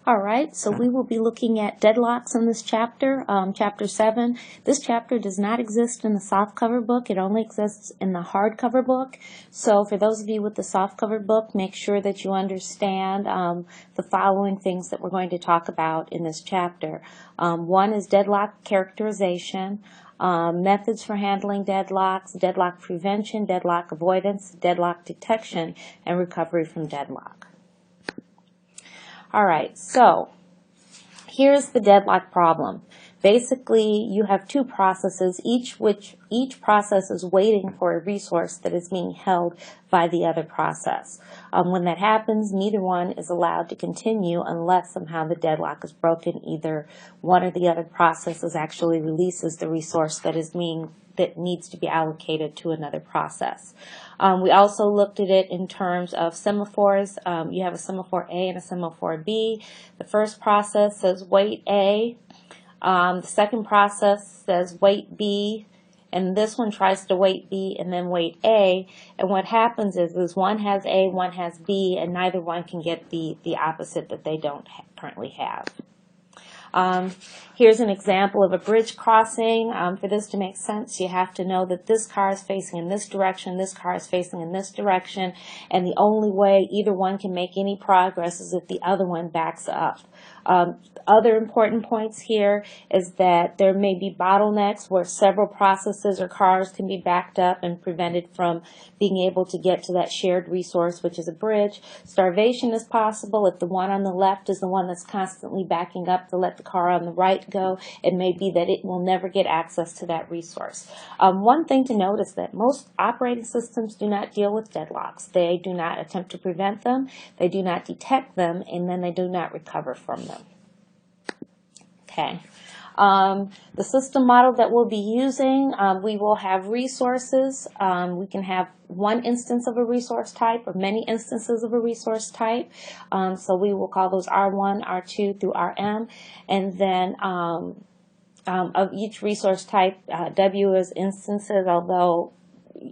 All right, so we will be looking at deadlocks in this chapter, chapter 7. This chapter does not exist in the softcover book. It only exists in the hardcover book. So for those of you with the softcover book, make sure that you understand the following things that we're going to talk about in this chapter. One is deadlock characterization, methods for handling deadlocks, deadlock prevention, deadlock avoidance, deadlock detection, and recovery from deadlock. All right, so here's the deadlock problem. Basically, you have two processes, each process is waiting for a resource that is being held by the other process. When that happens, neither one is allowed to continue unless somehow the deadlock is broken. Either one or the other processes actually releases the resource that needs to be allocated to another process. We also looked at it in terms of semaphores. You have a semaphore A and a semaphore B. The first process says wait A. The second process says wait B. And this one tries to wait B and then wait A. And what happens is one has A, one has B, and neither one can get the opposite that they don't currently have. Here's an example of a bridge crossing. For this to make sense, you have to know that this car is facing in this direction, this car is facing in this direction, and the only way either one can make any progress is if the other one backs up. Other important points here is that there may be bottlenecks where several processes or cars can be backed up and prevented from being able to get to that shared resource, which is a bridge. Starvation is possible if the one on the left is the one that's constantly backing up to let the car on the right go. It may be that it will never get access to that resource. One thing to note is that most operating systems do not deal with deadlocks. They do not attempt to prevent them, they do not detect them, and then they do not recover from them. Okay. The system model that we'll be using, we will have resources. We can have one instance of a resource type or many instances of a resource type. So we will call those R1, R2 through RM. And then of each resource type, W is instances, although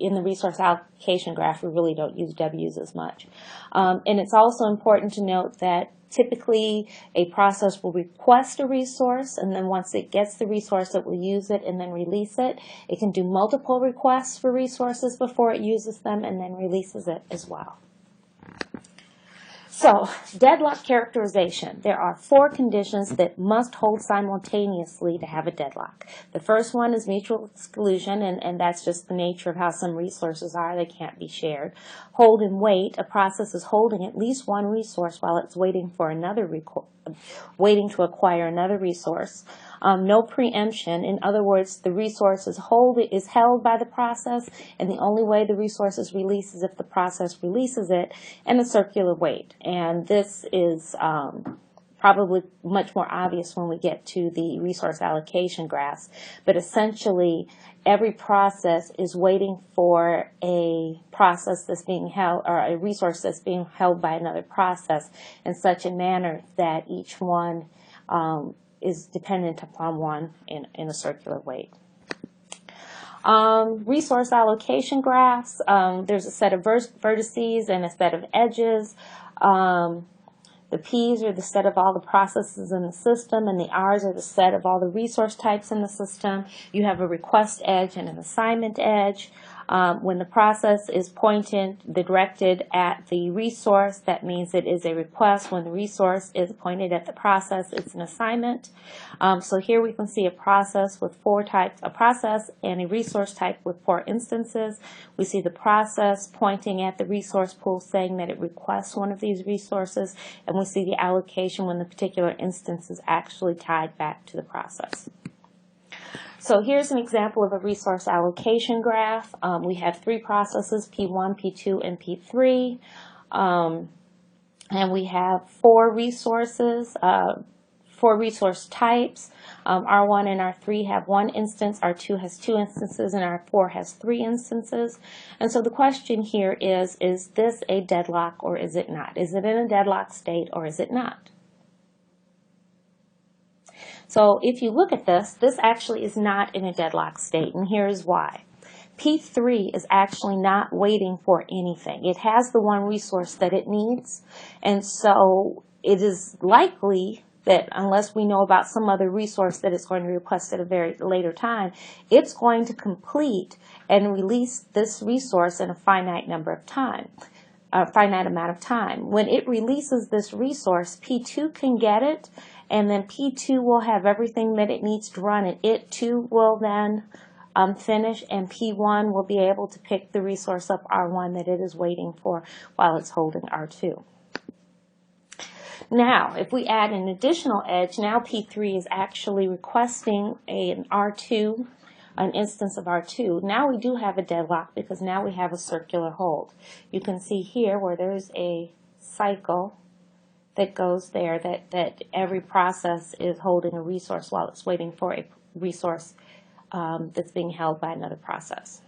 in the resource allocation graph we really don't use W's as much. And it's also important to note that typically, a process will request a resource, and then once it gets the resource, it will use it and then release it. It can do multiple requests for resources before it uses them and then releases it as well. So, deadlock characterization. There are 4 conditions that must hold simultaneously to have a deadlock. The first one is mutual exclusion, and that's just the nature of how some resources are. They can't be shared. Hold and wait. A process is holding at least one resource while it's waiting for another waiting to acquire another resource. No preemption. In other words, the resource is held by the process, and the only way the resource is released is if the process releases it, and a circular wait. And this is probably much more obvious when we get to the resource allocation graphs. But essentially, every process is waiting for a process that's being held, or a resource that's being held by another process in such a manner that each one is dependent upon one in a circular wait. Resource allocation graphs, there's a set of vertices and a set of edges. The P's are the set of all the processes in the system, and the R's are the set of all the resource types in the system. You have a request edge and an assignment edge. When the process is directed at the resource, that means it is a request. When the resource is pointed at the process, it's an assignment. So here we can see a process with 4 types, a process and a resource type with 4 instances. We see the process pointing at the resource pool saying that it requests one of these resources, and we see the allocation when the particular instance is actually tied back to the process. So here's an example of a resource allocation graph. We have 3 processes, P1, P2, and P3. And we have 4 resources, 4 resource types. R1 and R3 have 1 instance, R2 has 2 instances, and R4 has 3 instances. And so the question here is this a deadlock or is it not? Is it in a deadlock state or is it not? So if you look at this, this actually is not in a deadlock state, and here's why. P3 is actually not waiting for anything. It has the one resource that it needs, and so it is likely that unless we know about some other resource that it's going to request at a very later time, it's going to complete and release this resource in a finite amount of time. When it releases this resource, P2 can get it, and then P2 will have everything that it needs to run, and it too will then finish, and P1 will be able to pick the resource up, R1, that it is waiting for while it's holding R2. Now, if we add an additional edge, now P3 is actually requesting an R2, an instance of R2. Now we do have a deadlock because now we have a circular hold. You can see here where there's a cycle that goes there, that every process is holding a resource while it's waiting for a resource that's being held by another process.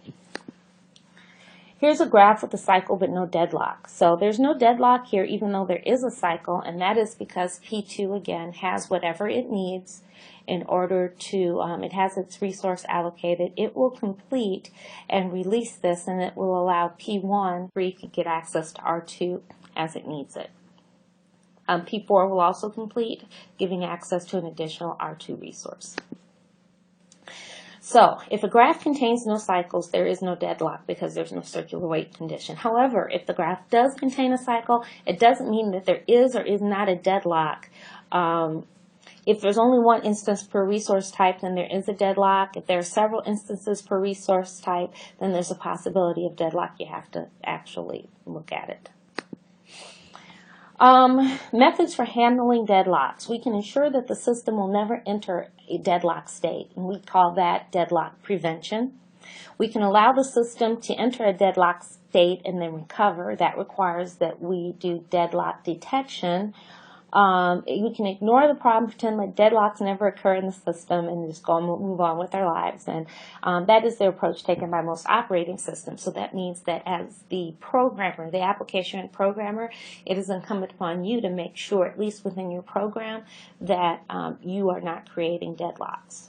Here's a graph with a cycle but no deadlock. So there's no deadlock here even though there is a cycle, and that is because P2 again has whatever it needs in order to, it has its resource allocated. It will complete and release this, and it will allow P1 to get access to R2 as it needs it. P4 will also complete, giving access to an additional R2 resource. So, if a graph contains no cycles, there is no deadlock because there's no circular wait condition. However, if the graph does contain a cycle, it doesn't mean that there is or is not a deadlock. If there's only one instance per resource type, then there is a deadlock. If there are several instances per resource type, then there's a possibility of deadlock. You have to actually look at it. Methods for handling deadlocks. We can ensure that the system will never enter a deadlock state, and we call that deadlock prevention. We can allow the system to enter a deadlock state and then recover. That requires that we do deadlock detection. We can ignore the problem, pretend like deadlocks never occur in the system, and just go and move on with our lives. And that is the approach taken by most operating systems. So that means that as the programmer, the application programmer, it is incumbent upon you to make sure, at least within your program, that you are not creating deadlocks.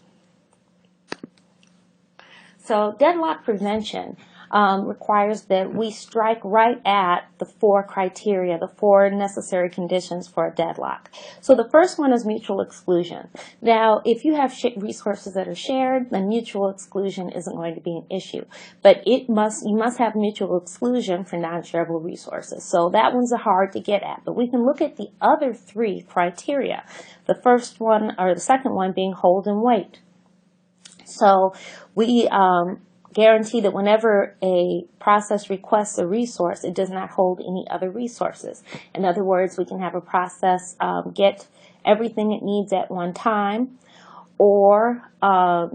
So deadlock prevention requires that we strike right at the 4 criteria, the 4 necessary conditions for a deadlock. So the first one is mutual exclusion. Now, if you have resources that are shared, then mutual exclusion isn't going to be an issue. But you must have mutual exclusion for non-shareable resources. So that one's hard to get at. But we can look at the other 3 criteria. The first one, or the second one, being hold and wait. So we guarantee that whenever a process requests a resource, it does not hold any other resources. In other words, we can have a process get everything it needs at one time, or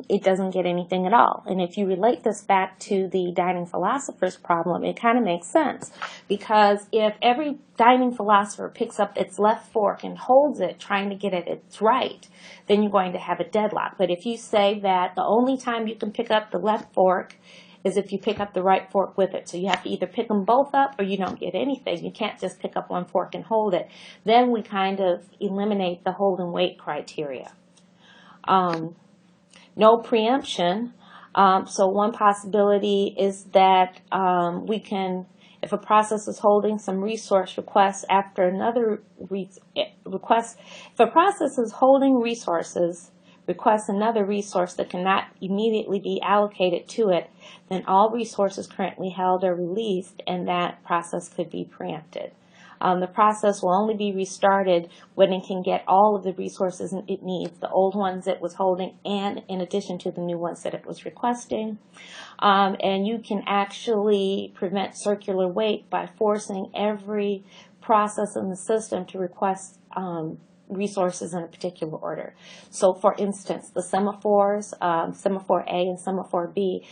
it doesn't get anything at all. And if you relate this back to the dining philosopher's problem, it kind of makes sense. Because if every dining philosopher picks up its left fork and holds it, trying to get it its right, then you're going to have a deadlock. But if you say that the only time you can pick up the left fork is if you pick up the right fork with it. So you have to either pick them both up or you don't get anything. You can't just pick up one fork and hold it. Then we kind of eliminate the hold and wait criteria. No preemption. So one possibility is that we can, if a process is holding some resource requests after another request, if a process is holding resources, requests another resource that cannot immediately be allocated to it, then all resources currently held are released, and that process could be preempted. The process will only be restarted when it can get all of the resources it needs, the old ones it was holding, and in addition to the new ones that it was requesting. And you can actually prevent circular wait by forcing every process in the system to request resources in a particular order. So for instance, the semaphores, semaphore A and semaphore B,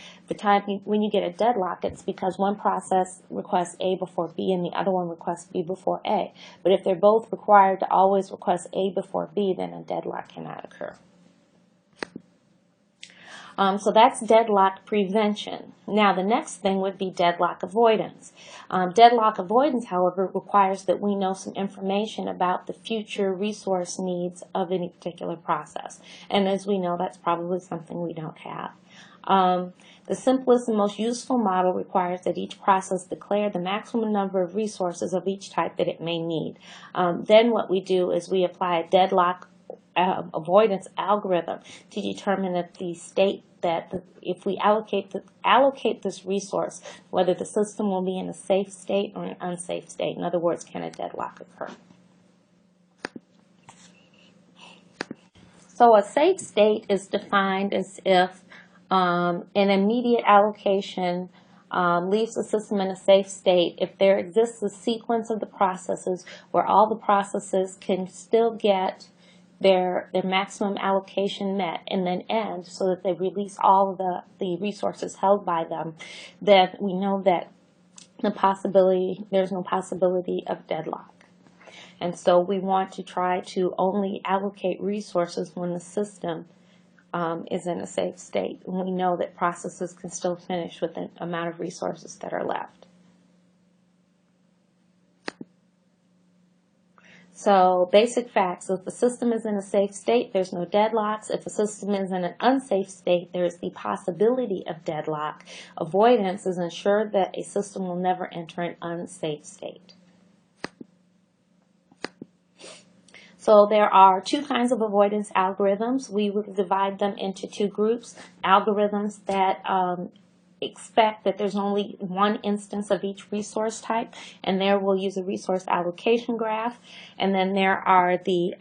when you get a deadlock, it's because one process requests A before B and the other one requests B before A. But if they're both required to always request A before B, then a deadlock cannot occur. So that's deadlock prevention. Now the next thing would be deadlock avoidance. Deadlock avoidance, however, requires that we know some information about the future resource needs of any particular process. And as we know, that's probably something we don't have. The simplest and most useful model requires that each process declare the maximum number of resources of each type that it may need. Then what we do is we apply a deadlock avoidance algorithm to determine if the state if we allocate this resource, whether the system will be in a safe state or an unsafe state. In other words, can a deadlock occur? So a safe state is defined as if an immediate allocation leaves the system in a safe state if there exists a sequence of the processes where all the processes can still get their maximum allocation met and then end so that they release all of the resources held by them, then we know that there's no possibility of deadlock. And so we want to try to only allocate resources when the system is in a safe state. And we know that processes can still finish with the amount of resources that are left. So basic facts: if the system is in a safe state, there's no deadlocks. If the system is in an unsafe state, there is the possibility of deadlock. Avoidance is ensured that a system will never enter an unsafe state. So there are two kinds of avoidance algorithms. We would divide them into two groups: algorithms that expect that there's only one instance of each resource type, and there we'll use a resource allocation graph. And then there are the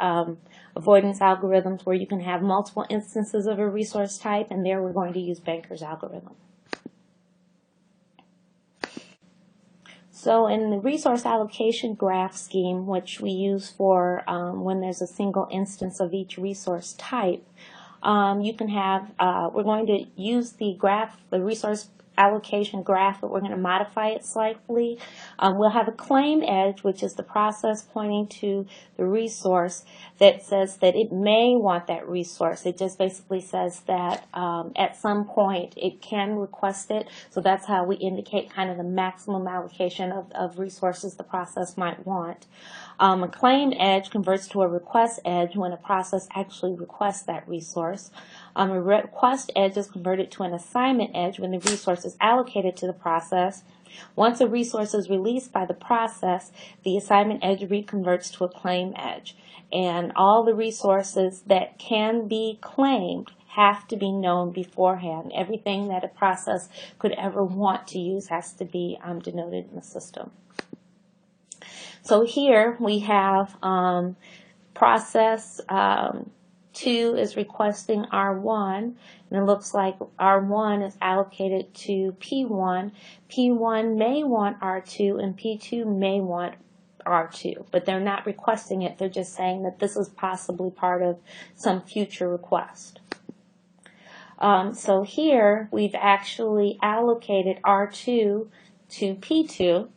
avoidance algorithms where you can have multiple instances of a resource type, and there we're going to use Banker's algorithm. So in the resource allocation graph scheme, which we use for when there's a single instance of each resource type, you can have, we're going to use the resource allocation graph, but we're going to modify it slightly. We'll have a claim edge, which is the process pointing to the resource that says that it may want that resource. It just basically says that at some point it can request it. So that's how we indicate kind of the maximum allocation of resources the process might want. A claim edge converts to a request edge when a process actually requests that resource. A request edge is converted to an assignment edge when the resource is allocated to the process. Once a resource is released by the process, the assignment edge reconverts to a claim edge. And all the resources that can be claimed have to be known beforehand. Everything that a process could ever want to use has to be denoted in the system. So here we have process 2 is requesting R1, and it looks like R1 is allocated to P1. P1 may want R2, and P2 may want R2, but they're not requesting it. They're just saying that this is possibly part of some future request. So here we've actually allocated R2 to P2,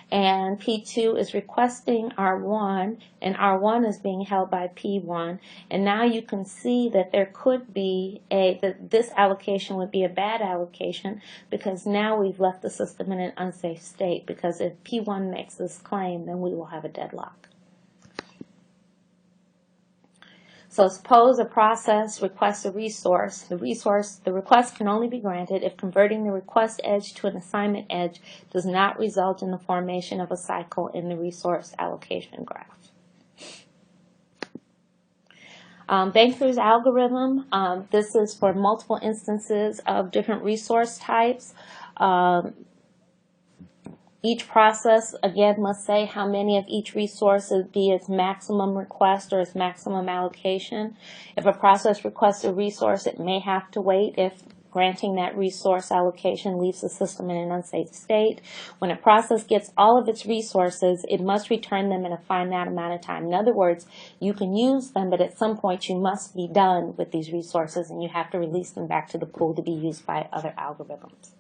and P2 is requesting R1, and R1 is being held by P1. And now you can see that there could be this allocation would be a bad allocation, because now we've left the system in an unsafe state, because if P1 makes this claim, then we will have a deadlock. So suppose a process requests a resource. The request can only be granted if converting the request edge to an assignment edge does not result in the formation of a cycle in the resource allocation graph. Banker's algorithm, this is for multiple instances of different resource types. Each process, again, must say how many of each resource would be its maximum request or its maximum allocation. If a process requests a resource, it may have to wait if granting that resource allocation leaves the system in an unsafe state. When a process gets all of its resources, it must return them in a finite amount of time. In other words, you can use them, but at some point you must be done with these resources, and you have to release them back to the pool to be used by other algorithms.